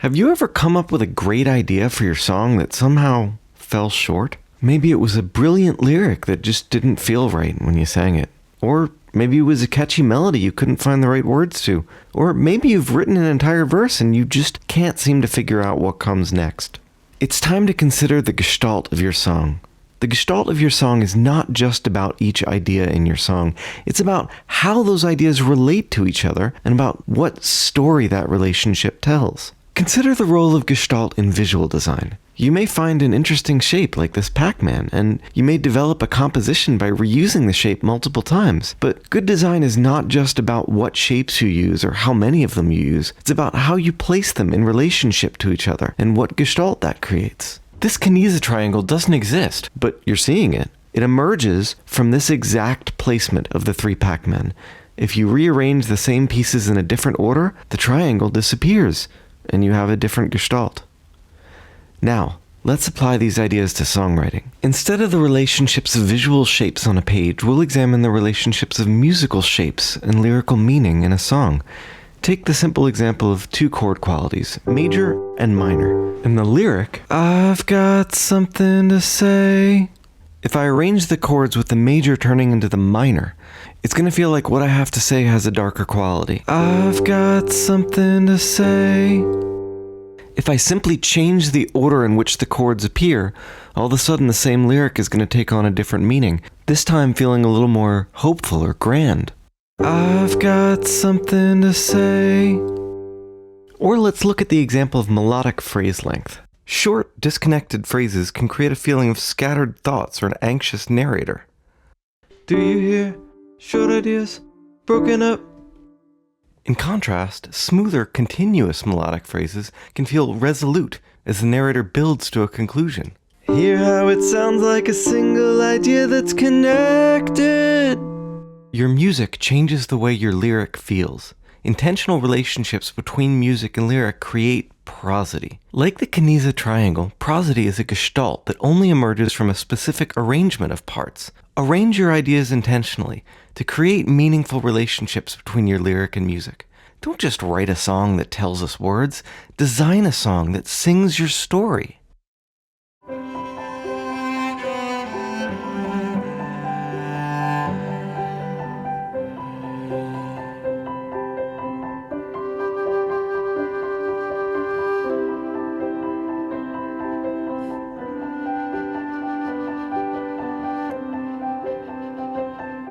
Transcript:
Have you ever come up with a great idea for your song that somehow fell short? Maybe it was a brilliant lyric that just didn't feel right when you sang it. Or maybe it was a catchy melody you couldn't find the right words to. Or maybe you've written an entire verse and you just can't seem to figure out what comes next. It's time to consider the gestalt of your song. The gestalt of your song is not just about each idea in your song. It's about how those ideas relate to each other and about what story that relationship tells. Consider the role of gestalt in visual design. You may find an interesting shape like this Pac-Man, and you may develop a composition by reusing the shape multiple times. But good design is not just about what shapes you use or how many of them you use. It's about how you place them in relationship to each other and what gestalt that creates. This Kaneza triangle doesn't exist, but you're seeing it. It emerges from this exact placement of the three Pac-Men. If you rearrange the same pieces in a different order, the triangle disappears, and you have a different gestalt. Now, let's apply these ideas to songwriting. Instead of the relationships of visual shapes on a page, we'll examine the relationships of musical shapes and lyrical meaning in a song. Take the simple example of two chord qualities, major and minor. In the lyric, I've got something to say. If I arrange the chords with the major turning into the minor, it's going to feel like what I have to say has a darker quality. I've got something to say. If I simply change the order in which the chords appear, all of a sudden the same lyric is going to take on a different meaning, this time feeling a little more hopeful or grand. I've got something to say. Or let's look at the example of melodic phrase length. Short, disconnected phrases can create a feeling of scattered thoughts or an anxious narrator. Do you hear? Short ideas? Broken up? In contrast, smoother, continuous melodic phrases can feel resolute as the narrator builds to a conclusion. Hear how it sounds like a single idea that's connected. Your music changes the way your lyric feels. Intentional relationships between music and lyric create prosody. Like the Kaneza triangle, prosody is a gestalt that only emerges from a specific arrangement of parts. Arrange your ideas intentionally to create meaningful relationships between your lyric and music. Don't just write a song that tells us words. Design a song that sings your story.